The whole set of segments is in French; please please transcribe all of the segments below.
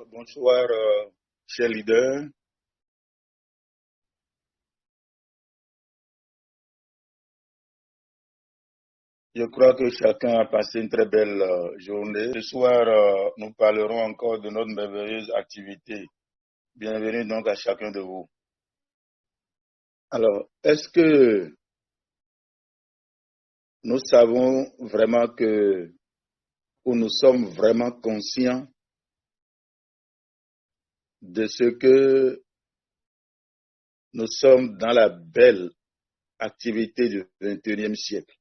Bonsoir, chers leaders. Je crois que chacun a passé une très belle journée. Ce soir, nous parlerons encore de notre merveilleuse activité. Bienvenue donc à chacun de vous. Alors, est-ce que nous savons vraiment que, ou nous sommes vraiment conscients de ce que nous sommes dans la belle activité du XXIe siècle?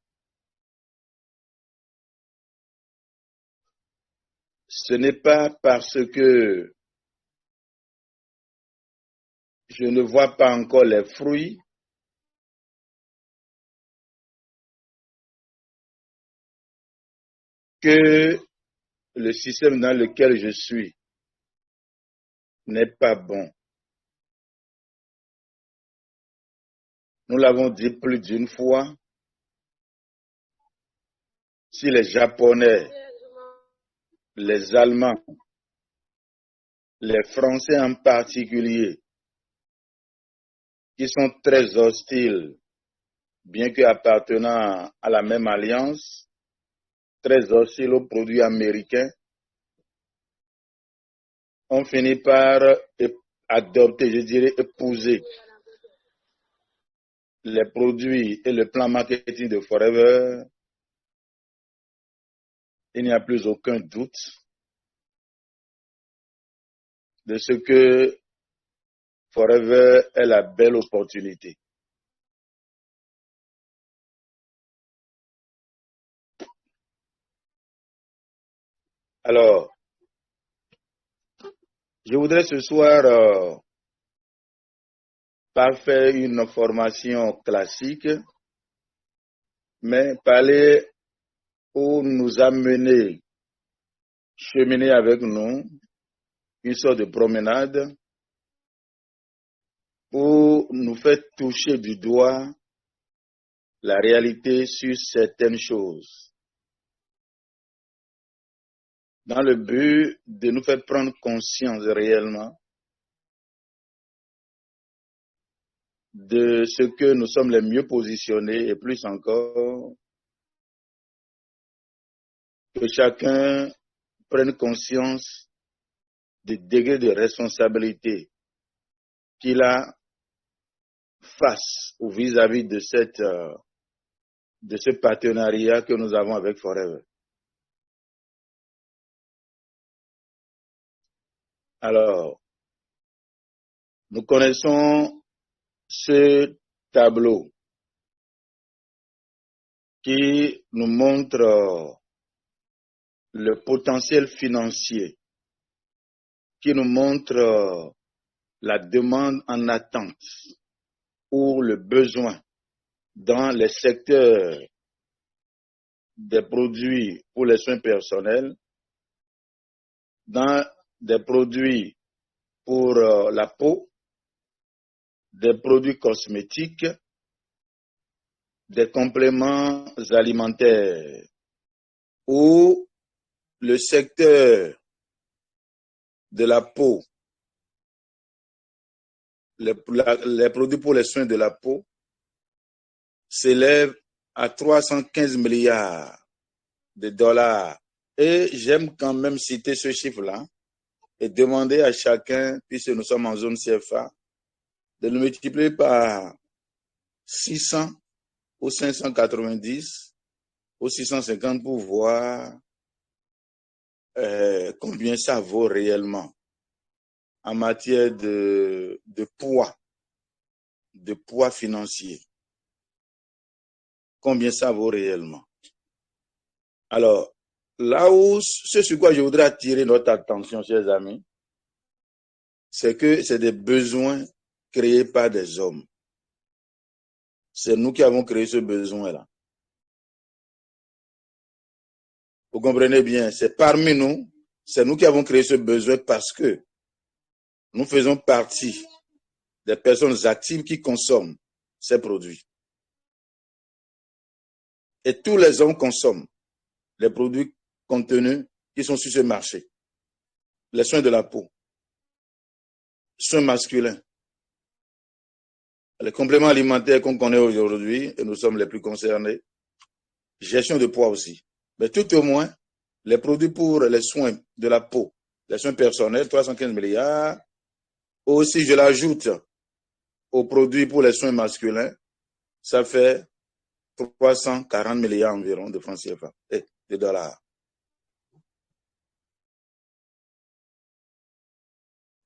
Ce n'est pas parce que je ne vois pas encore les fruits que le système dans lequel je suis n'est pas bon. Nous l'avons dit plus d'une fois, si les Japonais, les Allemands, les Français en particulier, qui sont très hostiles, bien qu'appartenant à la même alliance, très hostiles aux produits américains, ont fini par adopter, je dirais, épouser les produits et le plan marketing de Forever. Il n'y a plus aucun doute de ce que Forever est la belle opportunité. Alors, je voudrais ce soir pas faire une formation classique, mais parler ou nous amener, cheminer avec nous, une sorte de promenade pour nous faire toucher du doigt la réalité sur certaines choses, dans le but de nous faire prendre conscience réellement de ce que nous sommes les mieux positionnés et plus encore, que chacun prenne conscience du degré de responsabilité qu'il a face ou vis-à-vis de ce partenariat que nous avons avec Forever. Alors, nous connaissons ce tableau qui nous montre le potentiel financier, qui nous montre la demande en attente ou le besoin dans les secteurs des produits pour les soins personnels, dans des produits pour la peau, des produits cosmétiques, des compléments alimentaires, ou le secteur de la peau, les produits pour les soins de la peau s'élèvent à 315 milliards de dollars. Et j'aime quand même citer ce chiffre-là et demander à chacun, puisque nous sommes en zone CFA, de le multiplier par 600 ou 590 ou 650 pour voir combien ça vaut réellement en matière de poids financier. Combien ça vaut réellement. Alors, là où, ce sur quoi je voudrais attirer notre attention, chers amis, c'est que c'est des besoins créés par des hommes. C'est nous qui avons créé ce besoin-là. Vous comprenez bien, c'est parmi nous, c'est nous qui avons créé ce besoin parce que nous faisons partie des personnes actives qui consomment ces produits. Et tous les hommes consomment les produits contenus qui sont sur ce marché. les soins de la peau, soins masculins, les compléments alimentaires qu'on connaît aujourd'hui, et nous sommes les plus concernés, gestion de poids aussi. Mais tout au moins, les produits pour les soins de la peau, les soins personnels, 315 milliards. Aussi, je l'ajoute aux produits pour les soins masculins, ça fait 340 milliards environ de francs CFA, de dollars.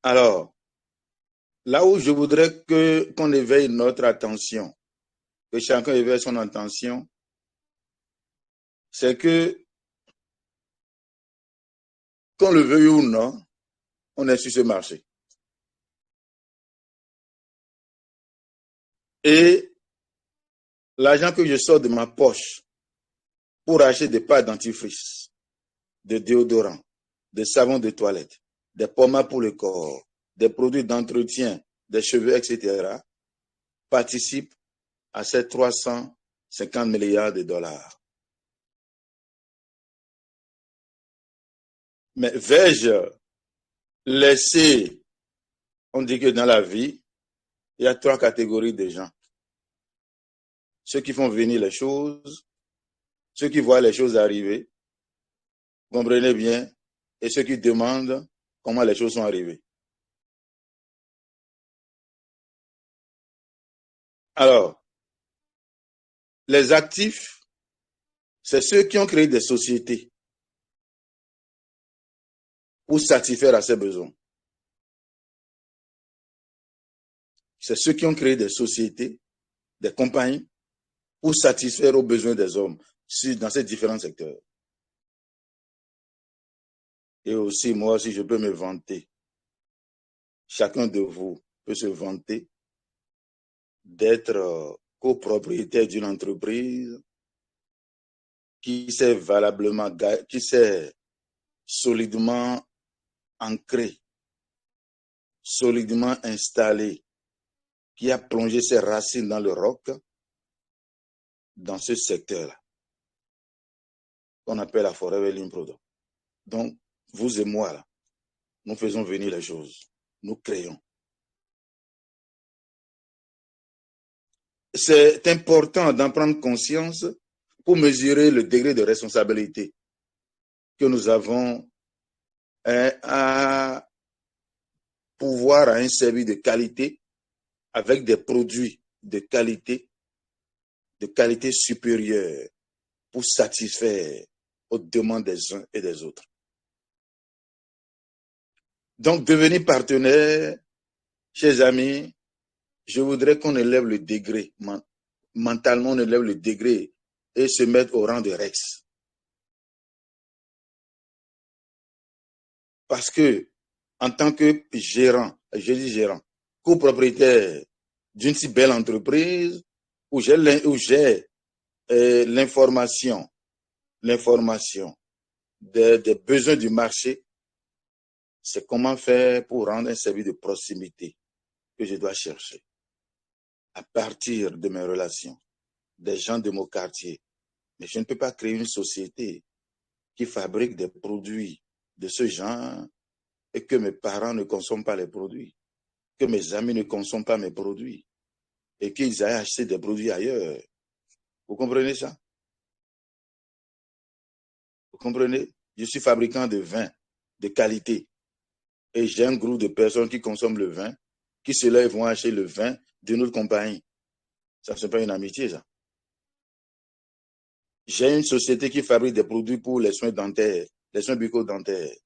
Alors, là où je voudrais qu'on éveille notre attention, que chacun éveille son attention, c'est que, qu'on le veuille ou non, on est sur ce marché. Et l'argent que je sors de ma poche pour acheter des pâtes dentifrice, des déodorants, des savons de toilette, des pommades pour le corps, des produits d'entretien, des cheveux, etc., participe à ces 350 milliards de dollars. Mais vais-je laisser, on dit que dans la vie, il y a 3 catégories de gens. Ceux qui font venir les choses, ceux qui voient les choses arriver, vous comprenez bien, et ceux qui demandent comment les choses sont arrivées. Alors, les actifs, c'est ceux qui ont créé des sociétés pour satisfaire à ses besoins. C'est ceux qui ont créé des sociétés, des compagnies, pour satisfaire aux besoins des hommes dans ces différents secteurs. Et aussi, moi aussi, je peux me vanter. Chacun de vous peut se vanter d'être copropriétaire d'une entreprise qui s'est valablement, qui s'est solidement ancrée, solidement installée, qui a plongé ses racines dans le roc, dans ce secteur-là, qu'on appelle la Forever Lean Product. Donc, vous et moi, là, nous faisons venir les choses, nous créons. C'est important d'en prendre conscience pour mesurer le degré de responsabilité que nous avons à pouvoir à un service de qualité avec des produits de qualité supérieure pour satisfaire aux demandes des uns et des autres. Donc, devenir partenaire, chers amis, je voudrais qu'on élève le degré, mentalement on élève le degré et se mettre au rang de Rex. Parce que, en tant que gérant, je dis gérant, copropriétaire d'une si belle entreprise où j'ai l'information des besoins du marché, c'est comment faire pour rendre un service de proximité que je dois chercher à partir de mes relations, des gens de mon quartier. Mais je ne peux pas créer une société qui fabrique des produits de ce genre et que mes parents ne consomment pas les produits, que mes amis ne consomment pas mes produits et qu'ils aillent acheter des produits ailleurs. Vous comprenez ça? Vous comprenez? Je suis fabricant de vin de qualité et j'ai un groupe de personnes qui consomment le vin, qui se lèvent et vont acheter le vin de notre compagnie. Ça, ce n'est pas une amitié, ça. J'ai une société qui fabrique des produits pour les soins dentaires, les soins bucco-dentaires.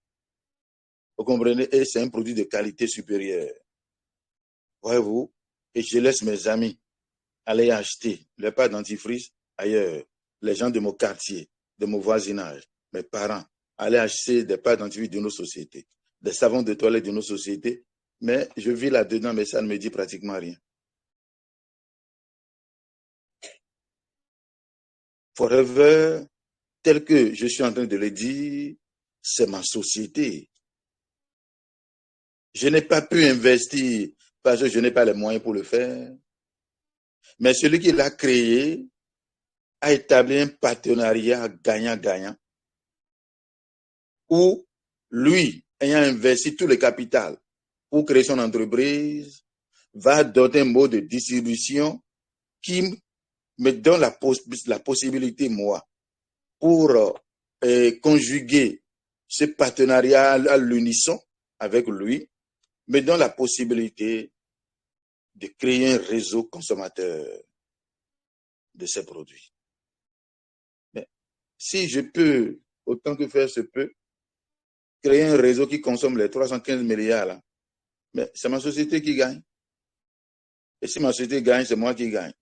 Vous comprenez? Et c'est un produit de qualité supérieure. Voyez-vous? Et je laisse mes amis aller acheter les pâtes dentifrice ailleurs. Les gens de mon quartier, de mon voisinage, mes parents, aller acheter des pâtes dentifrice de nos sociétés, des savons de toilette de nos sociétés. Mais je vis là-dedans, mais ça ne me dit pratiquement rien. Forever, tel que je suis en train de le dire, c'est ma société. Je n'ai pas pu investir parce que je n'ai pas les moyens pour le faire. Mais celui qui l'a créé a établi un partenariat gagnant-gagnant où lui ayant investi tout le capital pour créer son entreprise, va donner un mode de distribution qui me donne la possibilité, moi, pour conjuguer ce partenariat à l'unisson avec lui, me donne la possibilité de créer un réseau consommateur de ces produits. Mais si je peux, autant que faire se peut, créer un réseau qui consomme les 315 milliards, là, mais c'est ma société qui gagne. Et si ma société gagne, c'est moi qui gagne.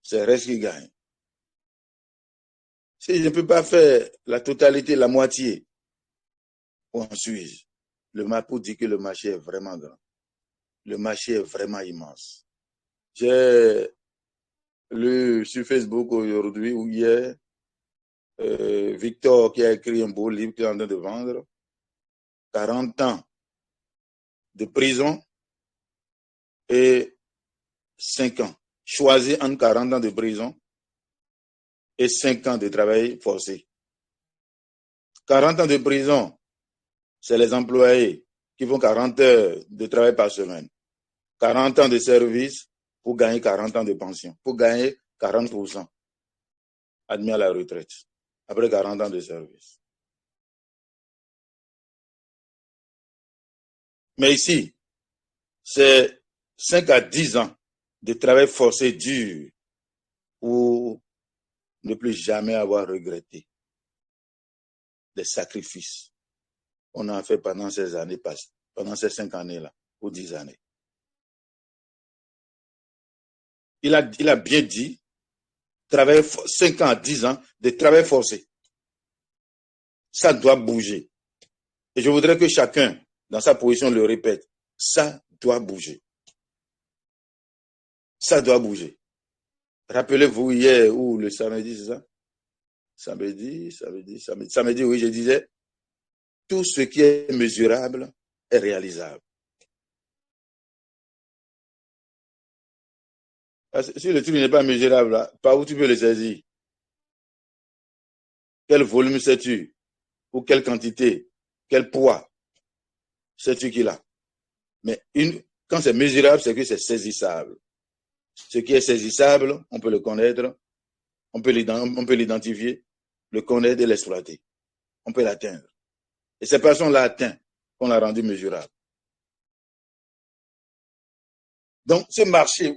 C'est le reste qui gagne. Si je ne peux pas faire la totalité, la moitié, où en suis-je? Le Mapo dit que le marché est vraiment grand. Le marché est vraiment immense. J'ai lu sur Facebook aujourd'hui ou hier, Victor qui a écrit un beau livre qu'il est en train de vendre, 40 ans de prison et 5 ans. Choisi entre 40 ans de prison et 5 ans de travail forcé. 40 ans de prison, c'est les employés qui font 40 heures de travail par semaine. 40 ans de service pour gagner 40 ans de pension, pour gagner 40% admis à la retraite, après 40 ans de service. Mais ici, c'est 5 à 10 ans de travail forcé dur pour ne plus jamais avoir regretté les sacrifices qu'on a fait pendant ces années passées, pendant ces 5 années-là, ou 10 années. Il a bien dit, travail 5 ans à 10 ans de travail forcé. Ça doit bouger. Et je voudrais que chacun, dans sa position, le répète. Ça doit bouger. Ça doit bouger. Rappelez-vous hier ou le samedi, c'est ça? Samedi, oui, je disais, tout ce qui est mesurable est réalisable. Si le truc n'est pas mesurable, par où tu peux le saisir? Quel volume sais-tu? Ou quelle quantité? Quel poids sais-tu qu'il a? Mais quand c'est mesurable, c'est que c'est saisissable. Ce qui est saisissable, on peut le connaître, on peut l'identifier, le connaître et l'exploiter. On peut l'atteindre. Et cette personne l'a atteint, qu'on l'a rendu mesurable. Donc, ce marché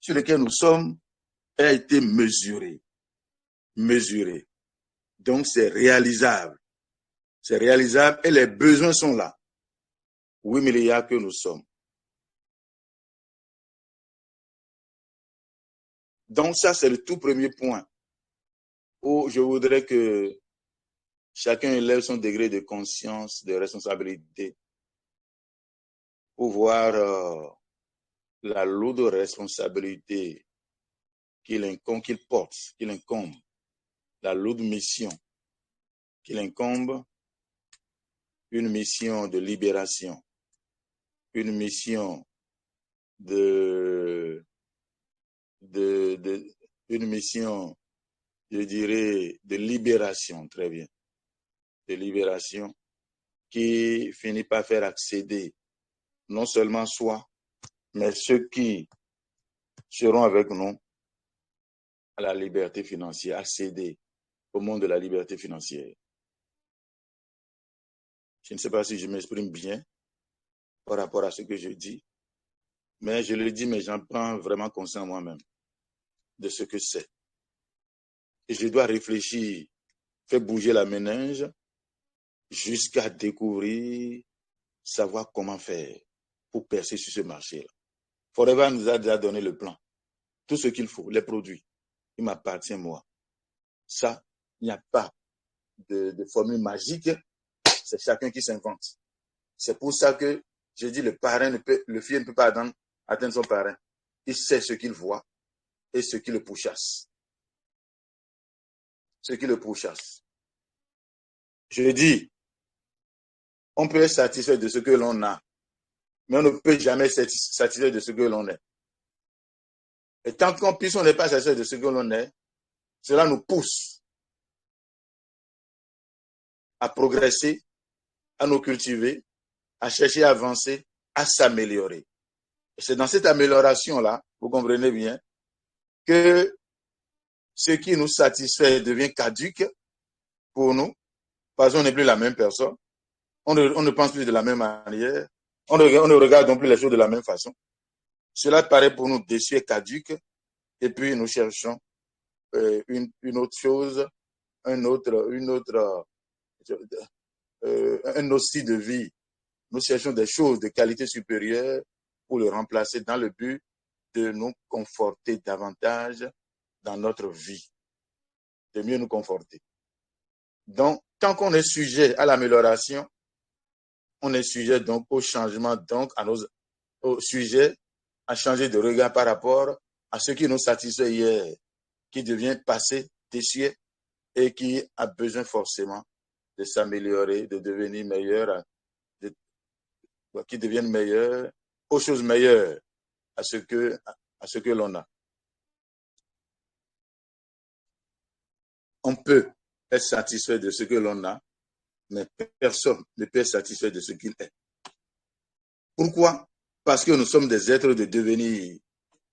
sur lequel nous sommes a été mesuré. Mesuré. Donc, c'est réalisable. C'est réalisable et les besoins sont là. 8 milliards que nous sommes. Donc, ça, c'est le tout premier point où je voudrais que chacun élève son degré de conscience, de responsabilité pour voir la lourde responsabilité qu'il porte, qu'il incombe, la lourde mission qu'il incombe, une mission de libération, une mission une mission, je dirais, de libération, très bien, de libération qui finit par faire accéder non seulement soi, mais ceux qui seront avec nous à la liberté financière, accéder au monde de la liberté financière. Je ne sais pas si je m'exprime bien par rapport à ce que je dis, mais je le dis, mais j'en prends vraiment conscience moi-même de ce que c'est. Et je dois réfléchir, faire bouger la méninge jusqu'à découvrir, savoir comment faire pour percer sur ce marché-là. Forever nous a déjà donné le plan. Tout ce qu'il faut, les produits, il m'appartient moi. Ça, il n'y a pas de formule magique, c'est chacun qui s'invente. C'est pour ça que je dis le fils ne peut pas atteindre son parrain. Il sait ce qu'il voit et ce qui le pourchasse. Ce qui le pourchasse. Je dis, on peut être satisfait de ce que l'on a, mais on ne peut jamais être satisfait de ce que l'on est. Et tant qu'on puisse, on n'est pas satisfait de ce que l'on est, cela nous pousse à progresser à nous cultiver, à chercher à avancer, à s'améliorer. C'est dans cette amélioration-là, vous comprenez bien, que ce qui nous satisfait devient caduque pour nous, parce qu'on n'est plus la même personne, on ne pense plus de la même manière, on ne regarde non plus les choses de la même façon. Cela paraît pour nous déçu et caduque, et puis nous cherchons une autre chose, un autre style de vie. Nous cherchons des choses de qualité supérieure pour le remplacer dans le but de nous conforter davantage dans notre vie, de mieux nous conforter. Donc, tant qu'on est sujet à l'amélioration, on est sujet donc au changement, donc au sujet à changer de regard par rapport à ce qui nous satisfait hier, qui devient passé, déçu, et qui a besoin forcément de s'améliorer, de devenir meilleur, qui devienne meilleur, aux choses meilleures à ce que l'on a. On peut être satisfait de ce que l'on a, mais personne ne peut être satisfait de ce qu'il est. Pourquoi? Parce que nous sommes des êtres de devenir.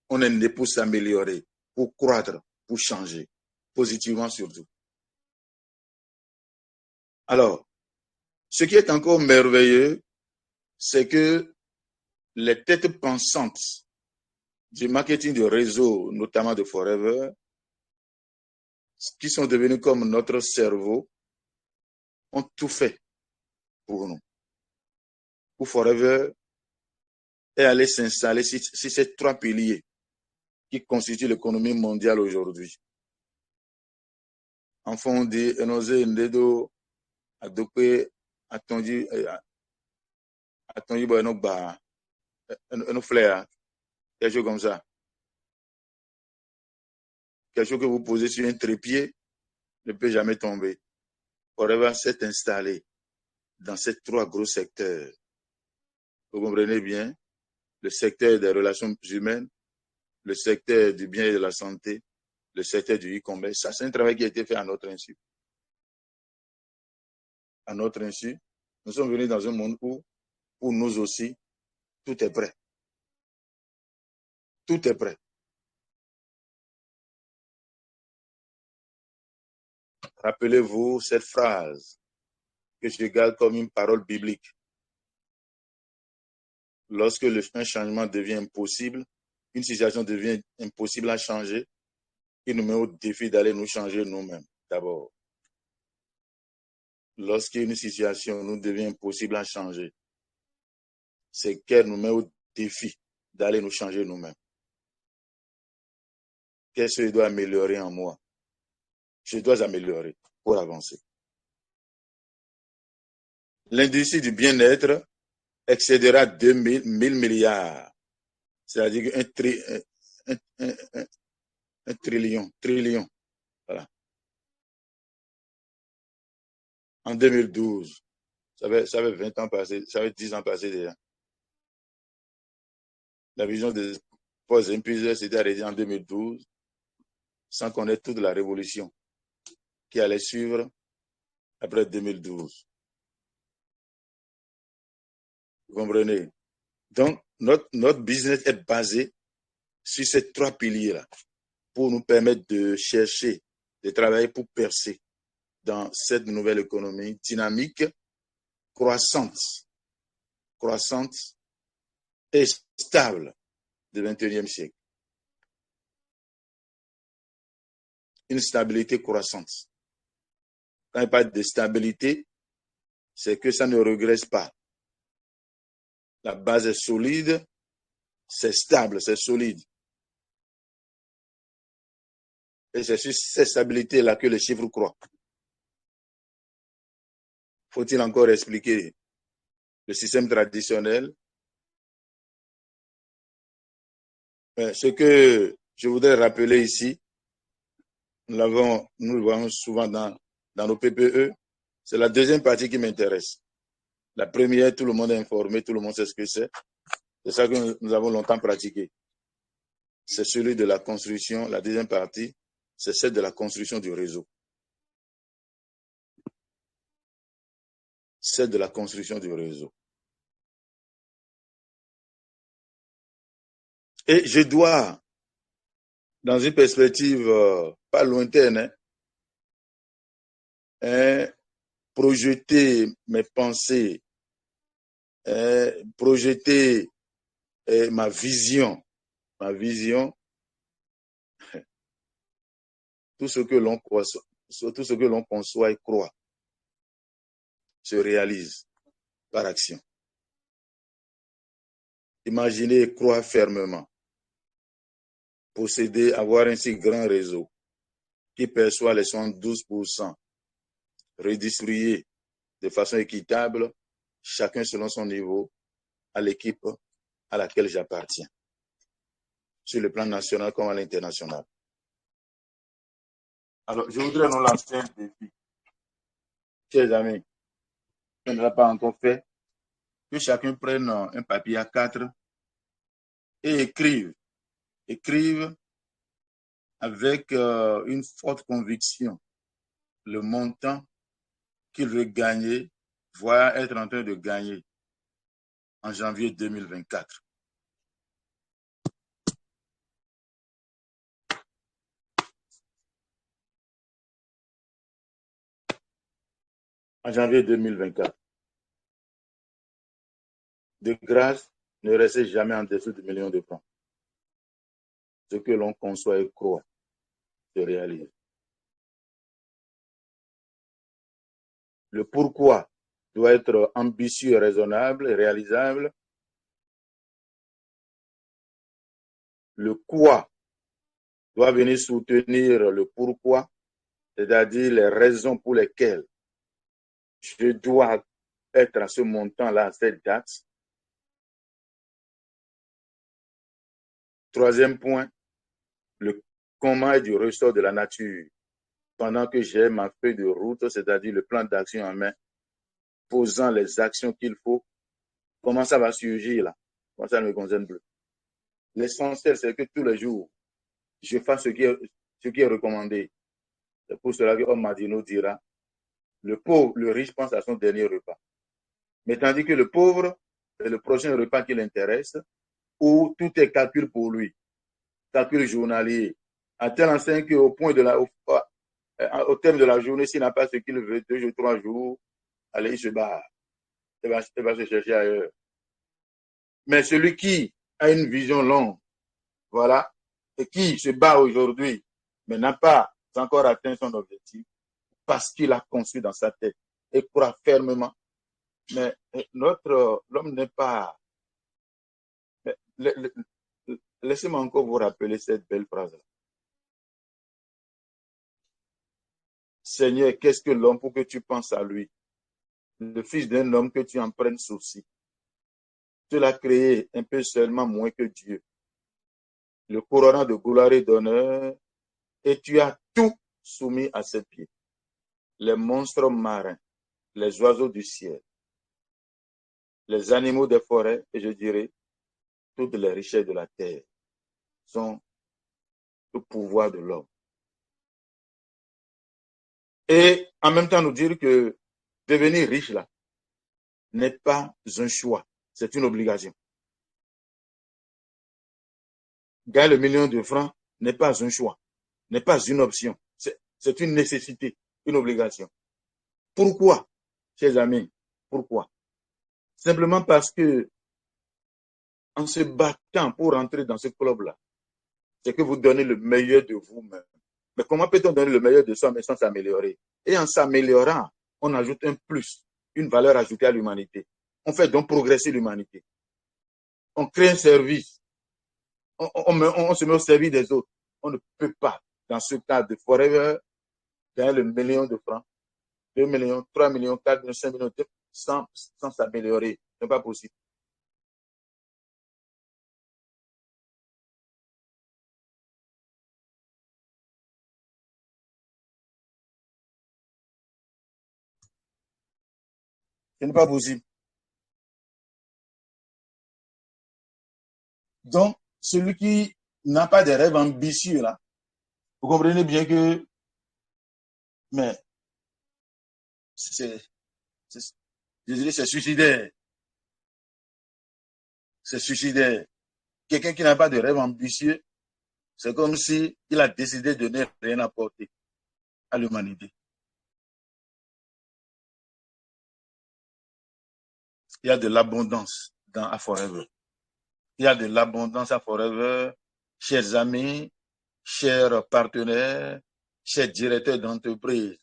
On est né pour s'améliorer, pour croître, pour changer, positivement surtout. Alors, ce qui est encore merveilleux, c'est que les têtes pensantes du marketing de réseau, notamment de Forever, qui sont devenus comme notre cerveau, ont tout fait pour nous. Pour Forever est allé s'installer sur ces trois piliers qui constituent l'économie mondiale aujourd'hui. En fond, on dit, Enoze Ndedo, Adope, attendu, un flair, quelque chose comme ça. Quelque chose que vous posez sur un trépied ne peut jamais tomber. Forever s'est installé dans ces trois gros secteurs. Vous comprenez bien, le secteur des relations humaines, le secteur du bien et de la santé, le secteur du e-commerce. Ça, c'est un travail qui a été fait à notre insu. À notre insu, nous sommes venus dans un monde où, pour nous aussi, tout est prêt. Tout est prêt. Rappelez-vous cette phrase que je garde comme une parole biblique. Lorsque un changement devient impossible, une situation devient impossible à changer, il nous met au défi d'aller nous changer nous-mêmes d'abord. Lorsqu'une situation nous devient impossible à changer, c'est qu'elle nous met au défi d'aller nous changer nous-mêmes. Qu'est-ce que je dois améliorer en moi? Je dois améliorer pour avancer. L'industrie du bien-être excédera 2000 milliards, c'est-à-dire un trillion, voilà. En 2012, ça avait 20 ans passé, ça avait 10 ans passé déjà. La vision des post-impuiseurs s'était arrêtée en 2012, sans connaître toute la révolution qui allait suivre après 2012. Vous comprenez? Donc, notre business est basé sur ces trois piliers-là pour nous permettre de chercher, de travailler pour percer dans cette nouvelle économie dynamique, croissante et stable du XXIe siècle. Une stabilité croissante. Quand il parle de stabilité, c'est que ça ne regresse pas. La base est solide, c'est stable, c'est solide. Et c'est sur cette stabilité-là que les chiffres croient. Faut-il encore expliquer le système traditionnel? Ce que je voudrais rappeler ici, nous le voyons souvent dans nos PPE, c'est la deuxième partie qui m'intéresse. La première, tout le monde est informé, tout le monde sait ce que c'est. C'est ça que nous avons longtemps pratiqué. C'est celui de la construction. La deuxième partie, c'est celle de la construction du réseau. c'est de la construction du réseau. Et je dois, dans une perspective pas lointaine, projeter mes pensées, projeter ma vision, tout ce que l'on conçoit et croit se réalise par action. Imaginez et croire fermement, posséder, avoir un si grand réseau qui perçoit les 72%, redistribués de façon équitable, chacun selon son niveau, à l'équipe à laquelle j'appartiens, sur le plan national comme à l'international. Alors, je voudrais nous lancer un défi. Chers amis, on ne l'a pas encore fait, que chacun prenne un papier A4 et écrive avec une forte conviction le montant qu'il veut gagner, voire être en train de gagner en janvier 2024. En janvier 2024. De grâce, ne restez jamais en dessous de millions de francs. Ce que l'on conçoit et croit se réalise. Le pourquoi doit être ambitieux, raisonnable et réalisable. Le quoi doit venir soutenir le pourquoi, c'est-à-dire les raisons pour lesquelles je dois être à ce montant-là, à cette date. Troisième point, le comment est du ressort de la nature. Pendant que j'ai ma feuille de route, c'est-à-dire le plan d'action en main, posant les actions qu'il faut, comment ça va surgir là? Comment ça ne me concerne plus. L'essentiel, c'est que tous les jours, je fasse ce qui est recommandé. C'est pour cela que Madino dira, le pauvre, le riche pense à son dernier repas. Mais tandis que le pauvre, c'est le prochain repas qui l'intéresse, où tout est calcul pour lui, calcul journalier, à tel enseigne qu'au point de au terme de la journée, s'il n'a pas ce qu'il veut, 2 jours, 3 jours, allez, il se barre. Il va se chercher ailleurs. Mais celui qui a une vision longue, voilà, et qui se bat aujourd'hui, mais n'a pas encore atteint son objectif, parce qu'il a conçu dans sa tête et croit fermement. Mais l'homme n'est pas... Laissez-moi encore vous rappeler cette belle phrase-là. Seigneur, qu'est-ce que l'homme pour que tu penses à lui? Le fils d'un homme que tu en prennes souci. Tu l'as créé un peu seulement moins que Dieu. Le couronnant de gloire et d'honneur, et tu as tout soumis à ses pieds. Les monstres marins, les oiseaux du ciel, les animaux des forêts, et je dirais, toutes les richesses de la terre sont le pouvoir de l'homme. Et en même temps, nous dire que devenir riche, là, n'est pas un choix, c'est une obligation. Gagner le million de francs n'est pas un choix, n'est pas une option, c'est une nécessité, une obligation. Pourquoi, chers amis? Pourquoi? Simplement parce que en se battant pour entrer dans ce club-là, c'est que vous donnez le meilleur de vous-même. Mais comment peut-on donner le meilleur de soi mais sans s'améliorer? Et en s'améliorant, on ajoute un plus, une valeur ajoutée à l'humanité. On fait donc progresser l'humanité. On crée un service. On se met au service des autres. On ne peut pas, dans ce cadre de Forever, gagner le million de francs, 2 millions, 3 millions, 4 millions, 5 millions, sans s'améliorer. Ce n'est pas possible. Ce n'est pas possible. Donc, celui qui n'a pas de rêves ambitieux, là, vous comprenez bien que, mais c'est Je dirais c'est suicidaire. C'est suicidaire. Quelqu'un qui n'a pas de rêve ambitieux, c'est comme si il a décidé de ne rien apporter à l'humanité. Il y a de l'abondance à Forever. Il y a de l'abondance à Forever, chers amis, chers partenaires, chers directeurs d'entreprise.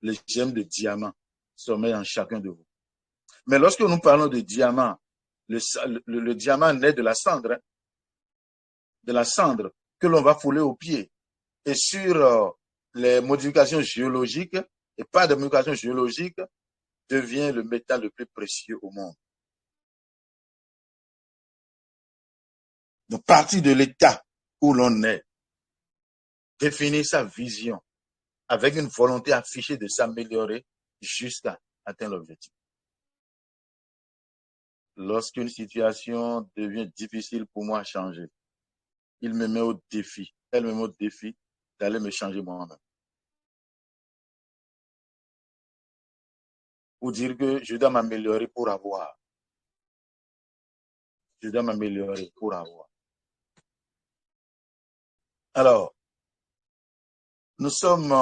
Les gemmes de diamant sommeillent en chacun de vous. Mais lorsque nous parlons de diamant, le diamant naît de la cendre que l'on va fouler au pied. Et sur les modifications géologiques, et pas de modifications géologiques, devient le métal le plus précieux au monde. Donc, partir de l'état où l'on est, définir sa vision avec une volonté affichée de s'améliorer jusqu'à atteindre l'objectif. Lorsqu'une situation devient difficile pour moi à changer, il me met au défi, elle me met au défi d'aller me changer moi-même. Pour dire que je dois m'améliorer pour avoir. Je dois m'améliorer pour avoir. Alors, nous sommes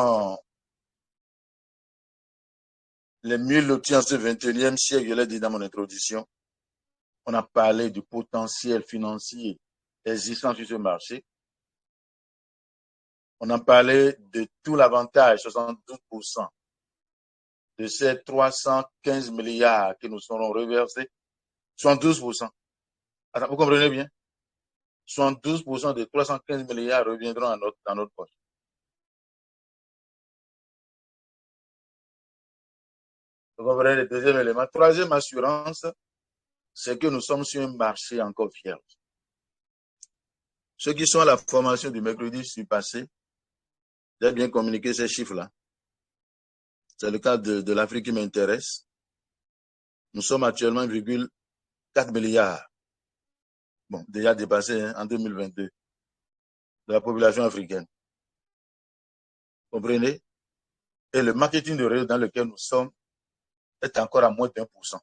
les mieux lotis en ce 21e siècle, je l'ai dit dans mon introduction. On a parlé du potentiel financier existant sur ce marché. On a parlé de tout l'avantage, 72% de ces 315 milliards qui nous seront reversés. 72%. Attends, vous comprenez bien? 72% de 315 milliards reviendront dans notre poche. Vous comprenez le deuxième élément. Troisième assurance, c'est que nous sommes sur un marché encore vierge. Ceux qui sont à la formation du mercredi passé, j'ai bien communiqué ces chiffres-là. C'est le cas de l'Afrique qui m'intéresse. Nous sommes actuellement 1,4 milliard. Bon, déjà dépassé en 2022 de la population africaine. Vous comprenez? Et le marketing de réseau dans lequel nous sommes est encore à moins d'1%.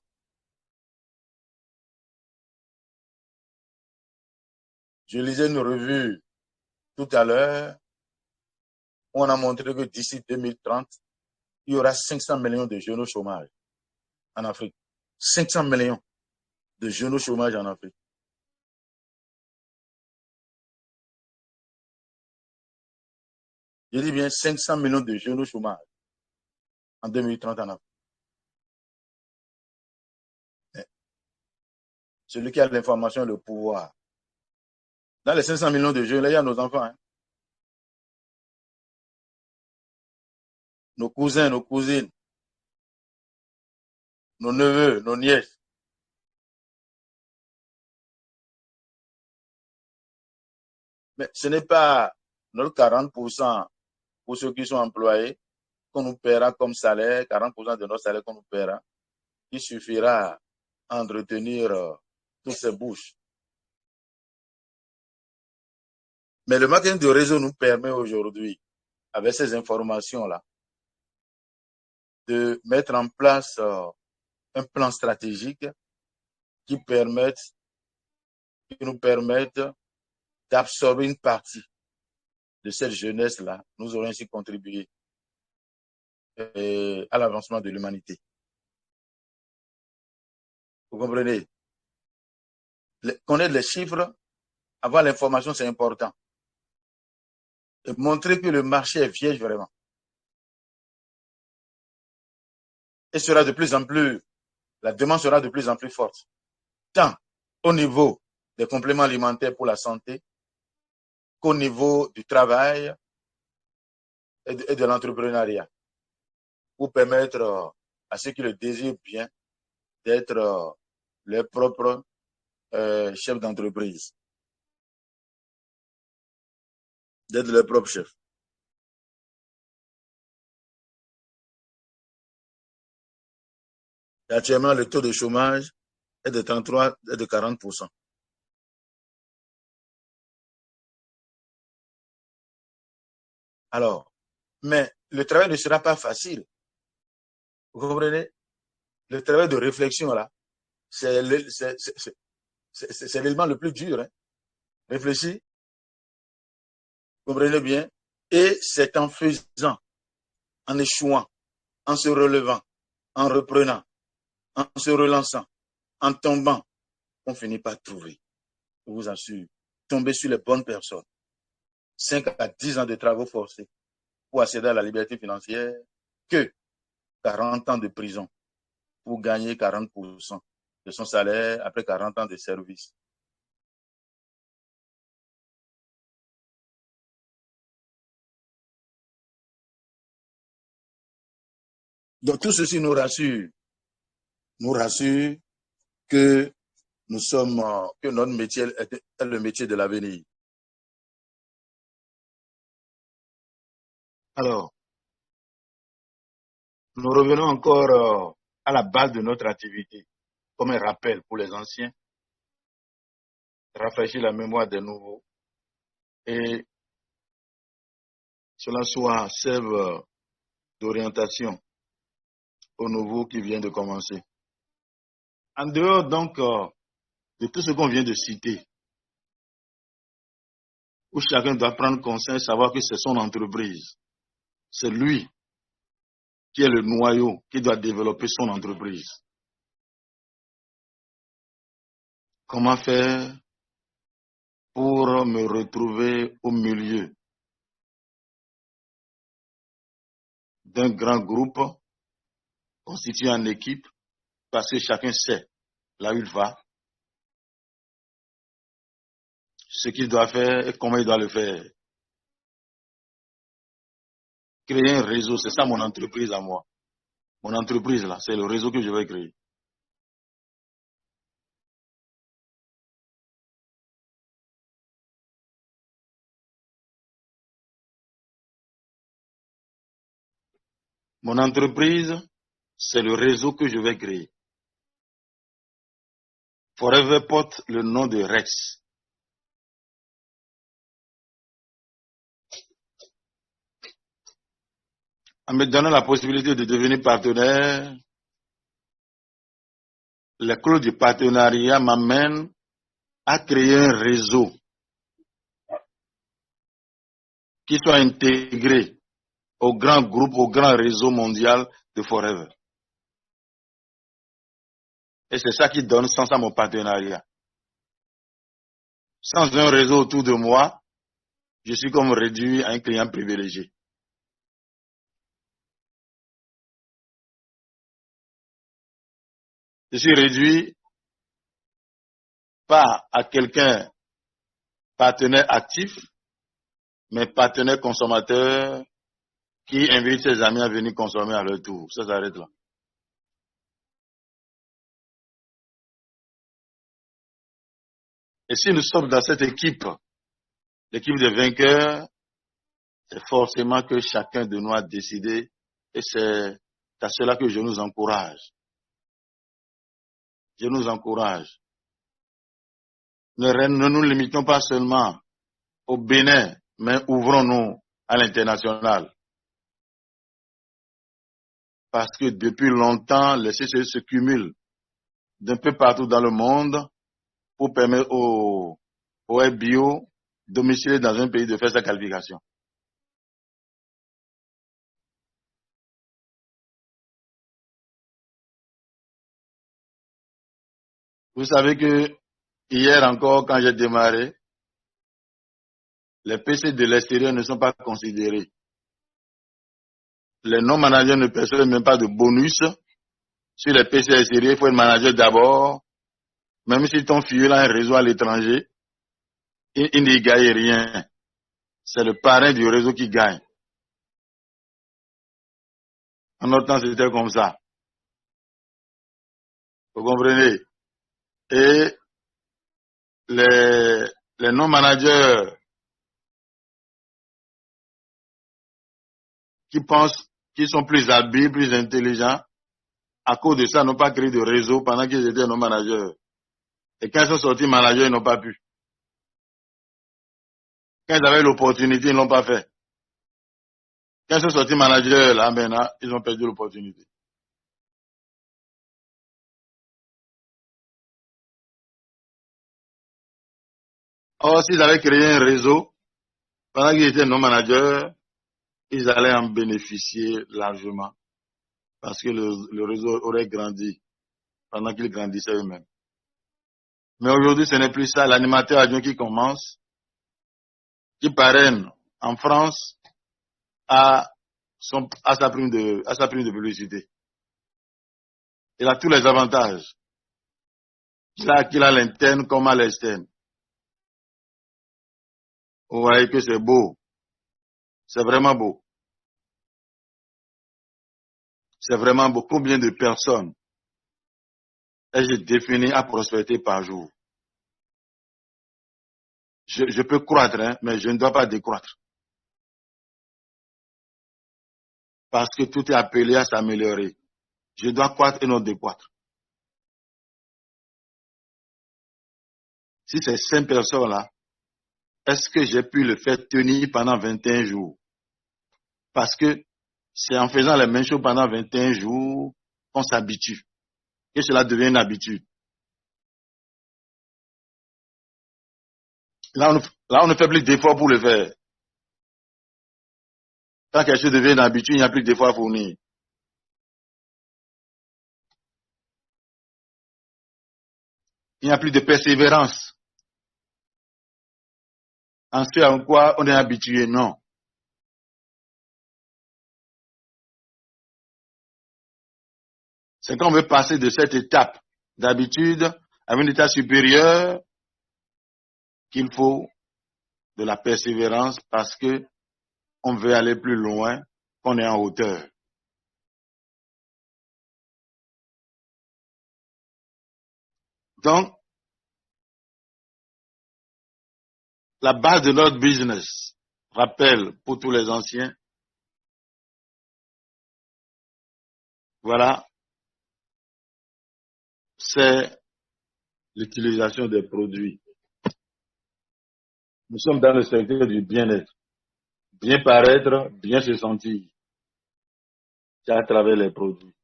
Je lisais une revue tout à l'heure où on a montré que d'ici 2030, il y aura 500 millions de jeunes au chômage en Afrique. 500 millions de jeunes au chômage en Afrique. Je dis bien 500 millions de jeunes au chômage en 2030 en Afrique. Mais celui qui a l'information et le pouvoir. Dans les 500 millions de jeunes, là, il y a nos enfants. Hein. Nos cousins, nos cousines, nos neveux, nos nièces. Mais ce n'est pas notre 40% pour ceux qui sont employés qu'on nous paiera comme salaire, 40% de notre salaire qu'on nous paiera, qui suffira à entretenir toutes ces bouches. Mais le marketing de réseau nous permet aujourd'hui, avec ces informations-là, de mettre en place un plan stratégique qui nous permette d'absorber une partie de cette jeunesse-là. Nous aurons ainsi contribué à l'avancement de l'humanité. Vous comprenez? Connaître les chiffres, avoir l'information, c'est important. Et montrer que le marché est vierge vraiment. Et sera de plus en plus, la demande sera de plus en plus forte. Tant au niveau des compléments alimentaires pour la santé, qu'au niveau du travail et de l'entrepreneuriat, pour permettre à ceux qui le désirent bien d'être leurs propres chefs d'entreprise, d'être leurs propres chefs. Et actuellement, le taux de chômage est de 33 et de 40%. Alors, mais le travail ne sera pas facile. Vous comprenez? Le travail de réflexion, là, c'est l'élément le plus dur. Hein. Réfléchir, comprenez bien. Et c'est en faisant, en échouant, en se relevant, en reprenant, en se relançant, en tombant, on finit par trouver. Je vous assure, tomber sur les bonnes personnes. 5 à 10 ans de travaux forcés pour accéder à la liberté financière que 40 ans de prison pour gagner 40% de son salaire après 40 ans de service. Donc tout ceci nous rassure que nous sommes, que notre métier est le métier de l'avenir. Alors, nous revenons encore à la base de notre activité, comme un rappel pour les anciens, rafraîchir la mémoire des nouveaux et cela soit serve d'orientation aux nouveaux qui viennent de commencer. En dehors donc de tout ce qu'on vient de citer, où chacun doit prendre conscience, savoir que c'est son entreprise. C'est lui qui est le noyau, qui doit développer son entreprise. Comment faire pour me retrouver au milieu d'un grand groupe constitué en équipe, parce que chacun sait là où il va, ce qu'il doit faire et comment il doit le faire. Créer un réseau, c'est ça mon entreprise à moi. Mon entreprise là, c'est le réseau que je vais créer. Mon entreprise, c'est le réseau que je vais créer. Forever porte le nom de Rex. En me donnant la possibilité de devenir partenaire, les clauses du partenariat m'amènent à créer un réseau qui soit intégré au grand groupe, au grand réseau mondial de Forever. Et c'est ça qui donne sens à mon partenariat. Sans un réseau autour de moi, je suis comme réduit à un client privilégié. Je suis réduit pas à quelqu'un partenaire actif, mais partenaire consommateur qui invite ses amis à venir consommer à leur tour. Ça s'arrête là. Et si nous sommes dans cette équipe, l'équipe des vainqueurs, c'est forcément que chacun de nous a décidé, et c'est à cela que je nous encourage. Je nous encourage. Ne nous limitons pas seulement au Bénin, mais ouvrons-nous à l'international. Parce que depuis longtemps, les CCE se cumulent d'un peu partout dans le monde pour permettre aux FBO domiciliés dans un pays de faire sa qualification. Vous savez que hier encore, quand j'ai démarré, les PC de l'extérieur ne sont pas considérés. Les non-managers ne perçoivent même pas de bonus. Sur les PC extérieurs, il faut être manager d'abord. Même si ton filleul a un réseau à l'étranger, il n'y gagne rien. C'est le parrain du réseau qui gagne. En notre temps, c'était comme ça. Vous comprenez? Et les non-managers qui pensent qu'ils sont plus habiles, plus intelligents, à cause de ça, n'ont pas créé de réseau pendant qu'ils étaient non-managers. Et quand ils sont sortis managers, ils n'ont pas pu. Quand ils avaient l'opportunité, ils ne l'ont pas fait. Quand ils sont sortis managers, là, maintenant, ils ont perdu l'opportunité. Or, s'ils avaient créé un réseau, pendant qu'ils étaient non managers, ils allaient en bénéficier largement. Parce que le réseau aurait grandi pendant qu'ils grandissaient eux-mêmes. Mais aujourd'hui, ce n'est plus ça. L'animateur adjoint qui commence, qui parraine en France, a sa prime de publicité. Il a tous les avantages. Qu'il a l'interne comme à l'externe. Vous voyez que c'est beau. C'est vraiment beau. C'est vraiment beau. Combien de personnes ai-je défini à prospecter par jour? Je peux croître, hein, mais je ne dois pas décroître. Parce que tout est appelé à s'améliorer. Je dois croître et non décroître. Si ces 5 personnes-là, est-ce que j'ai pu le faire tenir pendant 21 jours? Parce que c'est en faisant les mêmes choses pendant 21 jours qu'on s'habitue. Et cela devient une habitude. Là, on ne fait plus d'efforts pour le faire. Quand quelque chose devient une habitude, il n'y a plus d'efforts à fournir. Il n'y a plus de persévérance. En ce à quoi on est habitué, non. C'est qu'on veut passer de cette étape d'habitude à un état supérieur qu'il faut de la persévérance parce que on veut aller plus loin qu'on est en hauteur. Donc, la base de notre business, rappel pour tous les anciens, voilà, c'est l'utilisation des produits. Nous sommes dans le secteur du bien-être. Bien paraître, bien se sentir. C'est à travers les produits.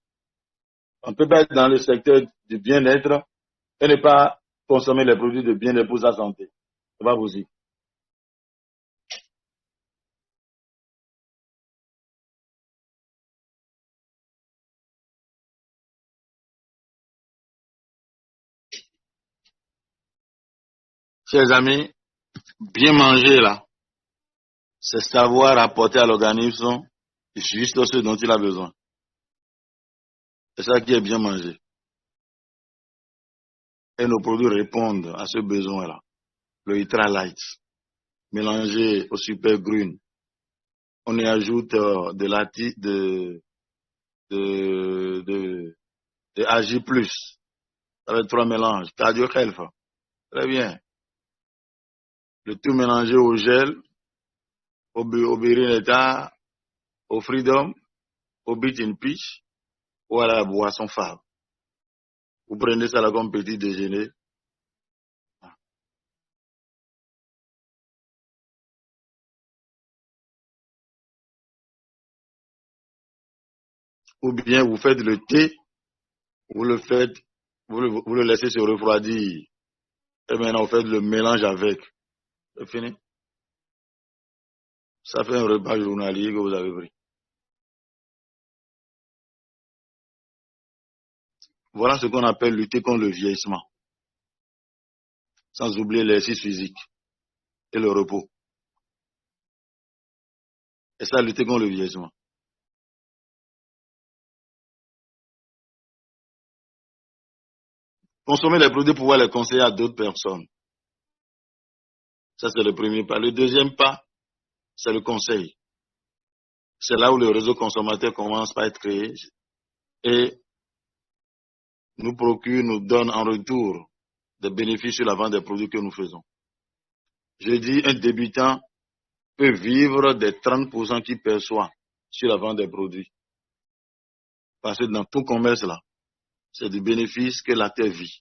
On ne peut pas être dans le secteur du bien-être et ne pas consommer les produits de bien-être pour sa santé. C'est pas possible. Chers amis, bien manger là, c'est savoir apporter à l'organisme juste ce dont il a besoin. C'est ça qui est bien manger. Et nos produits répondent à ce besoin-là. Le Ultra Light, mélangé au Super Green. On y ajoute de AG+, avec 3 mélanges, Cardio Health. Très bien. Le tout mélangé au gel, au Birineta, au Freedom, au Beat in Peach ou à la boisson Fab. Vous prenez ça là comme petit déjeuner. Ou bien vous faites le thé, vous le laissez se refroidir. Et maintenant vous faites le mélange avec. C'est fini. Ça fait un repas journalier que vous avez pris. Voilà ce qu'on appelle lutter contre le vieillissement. Sans oublier l'exercice physique et le repos. Et ça, lutter contre le vieillissement. Consommer les produits pour pouvoir les conseiller à d'autres personnes. Ça, c'est le premier pas. Le deuxième pas, c'est le conseil. C'est là où le réseau consommateur commence par être créé et nous donne en retour des bénéfices sur la vente des produits que nous faisons. Je dis, un débutant peut vivre des 30% qu'il perçoit sur la vente des produits. Parce que dans tout commerce là, c'est du bénéfice que l'acteur vit.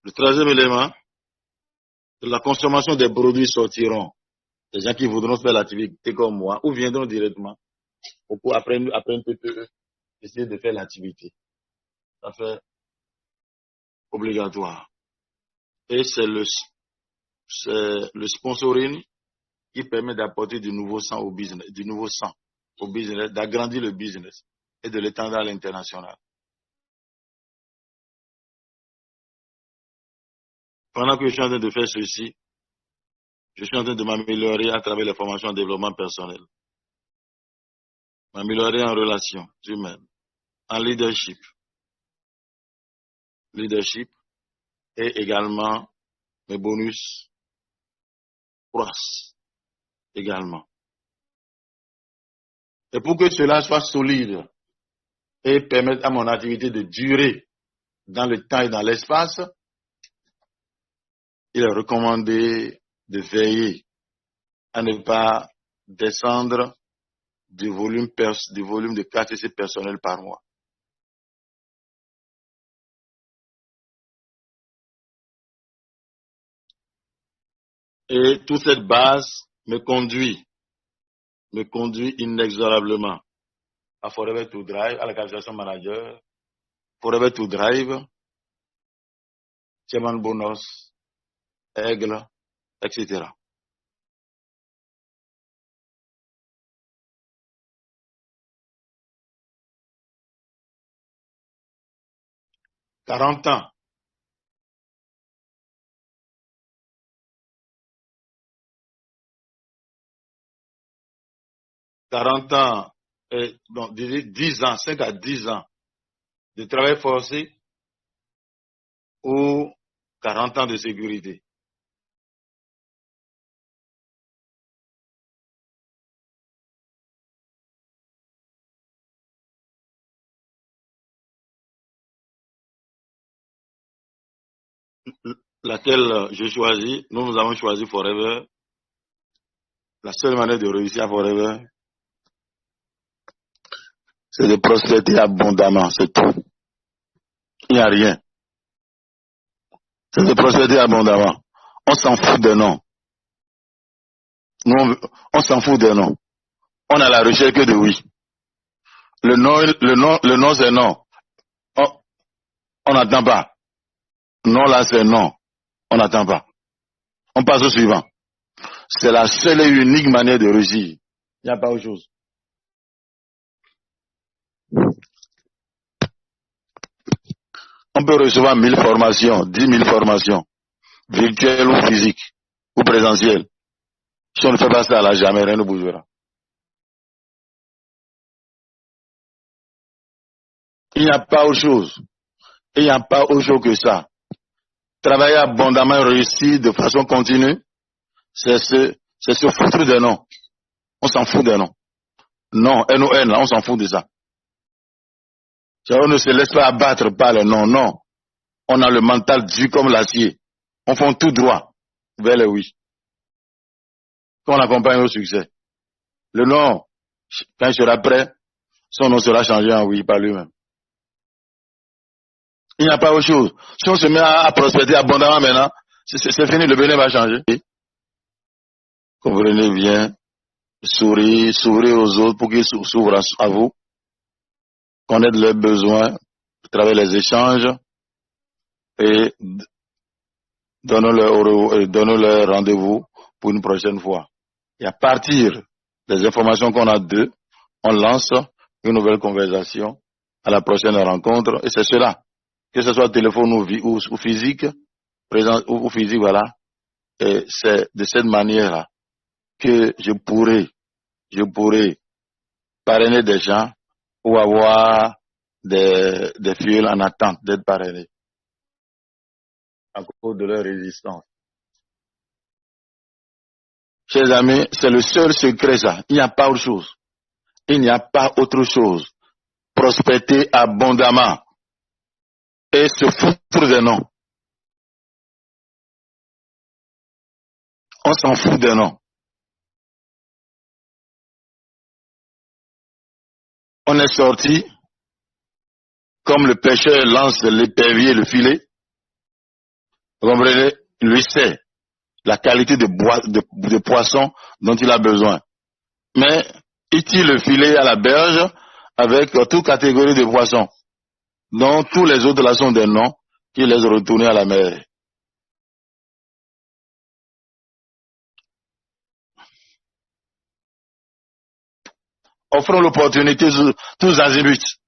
Le troisième élément, de la consommation des produits sortiront. Les gens qui voudront faire l'activité comme moi ou viendront directement ou après un PPE, essayer de faire l'activité. Ça fait obligatoire. Et c'est le sponsoring qui permet d'apporter du nouveau sang au business, d'agrandir le business et de l'étendre à l'international. Pendant que je suis en train de faire ceci, je suis en train de m'améliorer à travers les formations en développement personnel, m'améliorer en relations humaines, en leadership, et également mes bonus croissent également. Et pour que cela soit solide et permette à mon activité de durer dans le temps et dans l'espace, il est recommandé de veiller à ne pas descendre du volume de KCC personnel par mois. Et toute cette base me conduit inexorablement à Forever to Drive, à la qualification manager, Forever to Drive, Chairman Bonus, Aigle, etc. Quarante ans. 40 ans, donc 10 ans, 5 à 10 ans de travail forcé ou 40 ans de sécurité. Laquelle je choisis, nous avons choisi Forever. La seule manière de réussir à Forever, c'est de prospérer abondamment, c'est tout. Il n'y a rien. C'est de prospérer abondamment. On s'en fout des noms. Nous, on s'en fout des noms. On a la recherche que de oui. Le nom c'est non. On n'attend pas. Non là c'est non. On n'attend pas. On passe au suivant. C'est la seule et unique manière de réussir. Il n'y a pas autre chose. On peut recevoir 1000 formations, 10 000 formations, virtuelles ou physiques, ou présentielles. Si on ne fait pas ça, là, jamais rien ne bougera. Il n'y a pas autre chose. Il n'y a pas autre chose que ça. Travailler abondamment et réussir de façon continue, c'est se foutre des noms. On s'en fout des noms. Non, N-O-N, là, on s'en fout de ça. On ne se laisse pas abattre par les noms, non. On a le mental dur comme l'acier. On fait tout droit vers le oui. Quand on accompagne au succès. Le nom, quand il sera prêt, son nom sera changé en oui par lui-même. Il n'y a pas autre chose. Si on se met à prospérer abondamment maintenant, c'est fini, le bénin va changer. Comprenez bien, sourire aux autres pour qu'ils s'ouvrent à vous, connaître leurs besoins, travers les échanges, et donnons-leur rendez-vous pour une prochaine fois. Et à partir des informations qu'on a d'eux, on lance une nouvelle conversation à la prochaine rencontre, et c'est cela. Que ce soit téléphone ou physique, présent ou physique, voilà. Et c'est de cette manière-là que je pourrais parrainer des gens ou avoir des filles en attente d'être parrainés à cause de leur résistance. Chers amis, c'est le seul secret, ça. Il n'y a pas autre chose. Il n'y a pas autre chose. Prospérer abondamment et se foutre des noms. On s'en fout des noms. On est sorti, comme le pêcheur lance l'épervier, le filet. Vous comprenez? Lui sait la qualité de poisson dont il a besoin. Mais il tire le filet à la berge avec toute catégorie de poissons, dont tous les autres là sont des noms, qui laisse retourner à la mer. Offrons l'opportunité tous azimuts.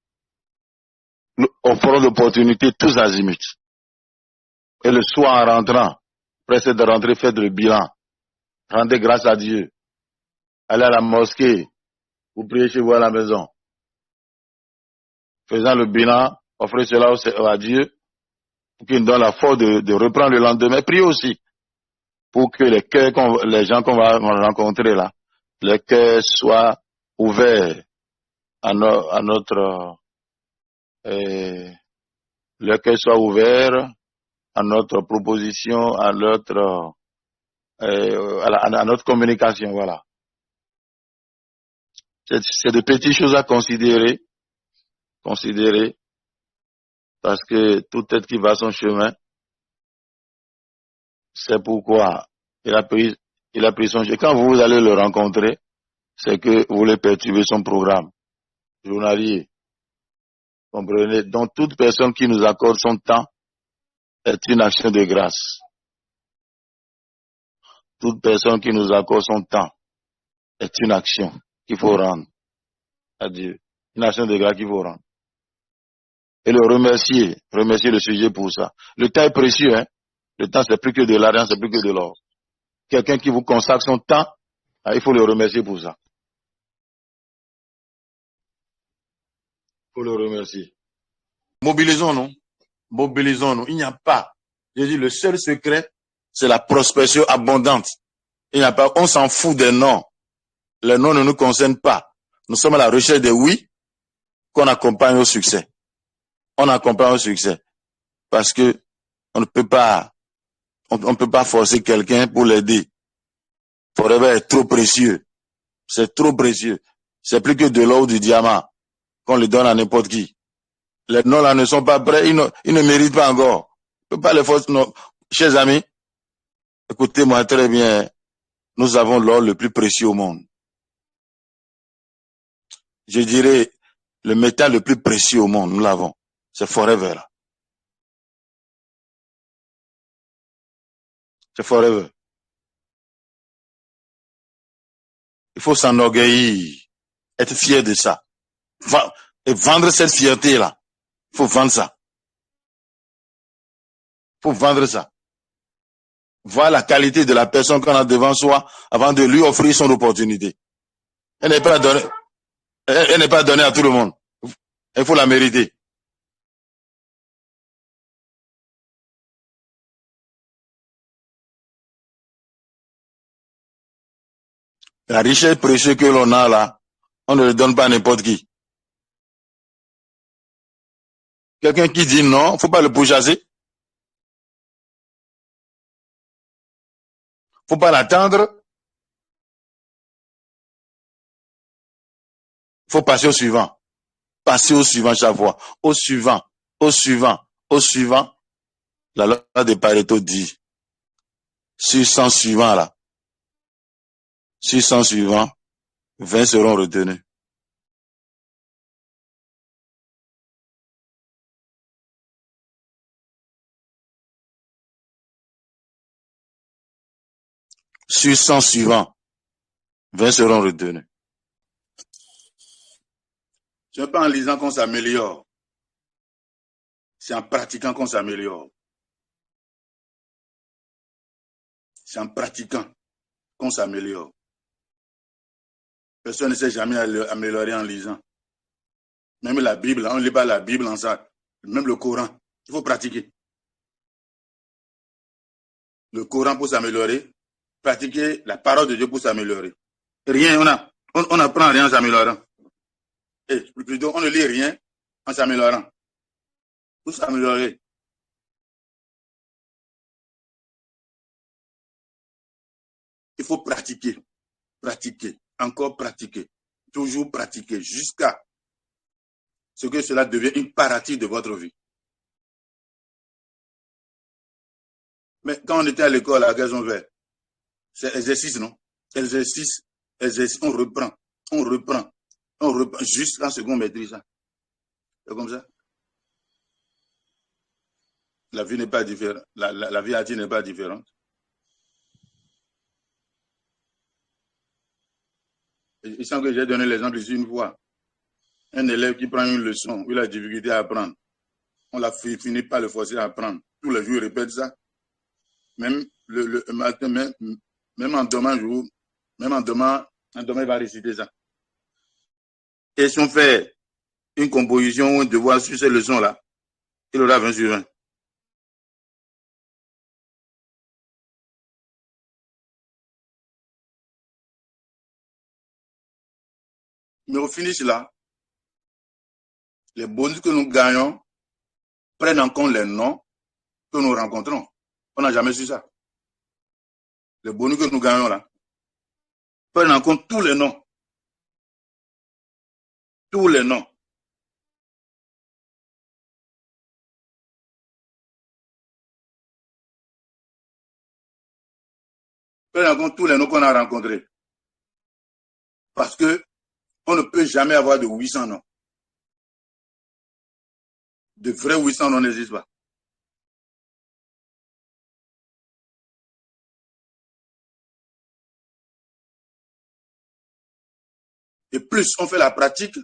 Offrons l'opportunité tous azimuts. Et le soir en rentrant, après de rentrer, faites le bilan. Rendez grâce à Dieu. Allez à la mosquée. Vous priez chez vous à la maison. Faisant le bilan, offrez cela à Dieu pour qu'il nous donne la force de reprendre le lendemain. Priez aussi pour que les cœurs, les gens qu'on va rencontrer là, les cœurs soient ouverts à notre le cœur soit ouvert à notre proposition, à notre communication, voilà. C'est de petites choses à considérer, parce que tout être qui va son chemin, c'est pourquoi il a pris son chemin. Quand vous allez le rencontrer, c'est que vous voulez perturber son programme journalier. Comprenez? Donc toute personne qui nous accorde son temps est une action de grâce. Toute personne qui nous accorde son temps est une action qu'il faut rendre à Dieu. Une action de grâce qu'il faut rendre. Et le remercier le sujet pour ça. Le temps est précieux, hein. Le temps, c'est plus que de l'argent, c'est plus que de l'or. Quelqu'un qui vous consacre son temps, il faut le remercier pour ça. Il faut le remercier. Mobilisons-nous. Il n'y a pas. Je dis, le seul secret, c'est la prospération abondante. Il n'y a pas, on s'en fout des noms. Les noms ne nous concernent pas. Nous sommes à la recherche des oui qu'on accompagne au succès. On accompagne au succès. Parce que on ne peut pas forcer quelqu'un pour l'aider. Forever est trop précieux. C'est trop précieux. C'est plus que de l'or ou du diamant qu'on le donne à n'importe qui. Les noms là ne sont pas prêts, ils ne méritent pas encore. On ne peut pas les forcer. Non. Chers amis, écoutez-moi très bien. Nous avons l'or le plus précieux au monde. Je dirais le métal le plus précieux au monde, nous l'avons. C'est Forever. C'est Forever. Il faut s'enorgueillir, être fier de ça. Et vendre cette fierté-là. Il faut vendre ça. Il faut vendre ça. Voir la qualité de la personne qu'on a devant soi avant de lui offrir son opportunité. Elle n'est pas donnée à tout le monde. Il faut la mériter. La richesse précieuse que l'on a là, on ne le donne pas à n'importe qui. Quelqu'un qui dit non, faut pas le pourchasser. Faut pas l'attendre. Faut passer au suivant. Passer au suivant chaque fois. Au suivant. La loi de Pareto dit, sur 100 suivants là, sur 100 suivants, 20 seront retenus. Sur 100 suivants, 20 seront retenus. Ce n'est pas en lisant qu'on s'améliore. C'est en pratiquant qu'on s'améliore. C'est en pratiquant qu'on s'améliore. Personne ne s'est jamais amélioré en lisant. Même la Bible, on ne lit pas la Bible en ça. Même le Coran, il faut pratiquer. Le Coran pour s'améliorer, pratiquer la parole de Dieu pour s'améliorer. Rien, on n'apprend rien en s'améliorant. Et plutôt, on ne lit rien en s'améliorant. Pour s'améliorer. Il faut pratiquer, encore pratiquer, toujours pratiquer, jusqu'à ce que cela devienne une partie de votre vie. Mais quand on était à l'école à Gazon Vert, c'est exercice, non? Exercice, on reprend, jusqu'à ce qu'on maîtrise ça. C'est comme ça. La vie n'est pas différente. La vie à Haïti n'est pas différente. Il semble que j'ai donné l'exemple ici une fois. Un élève qui prend une leçon, il a difficulté à apprendre. On l'a fini par le forcer à apprendre. Tous les jours, il répète ça. Même le matin, même en demain jour, même en demain, il va réciter ça. Et si on fait une composition ou un devoir sur ces leçons-là, il aura 20 sur 20. Mais au finish là, les bonus que nous gagnons prennent en compte les noms que nous rencontrons. On n'a jamais su ça. Les bonus que nous gagnons là prennent en compte tous les noms. Tous les noms. Prennent en compte tous les noms qu'on a rencontrés. Parce que on ne peut jamais avoir de 800 noms. De vrais 800 noms n'existent pas. Et plus on fait la pratique,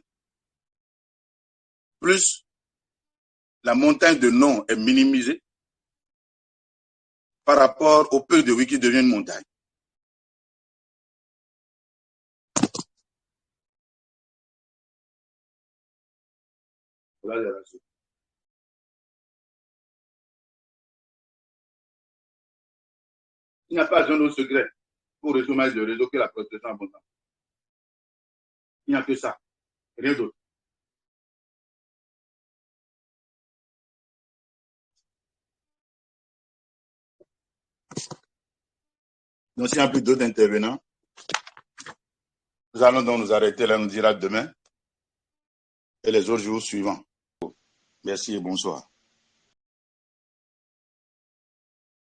plus la montagne de noms est minimisée par rapport au peu de oui qui devient une montagne. Voilà les ratios. Il n'y a pas un autre secret pour résumer le réseau que la protection abondante. Il n'y a que ça, rien d'autre. Donc, s'il n'y a plus d'autres intervenants, nous allons donc nous arrêter là, on nous dira demain et les autres jours suivants. Merci et bonsoir.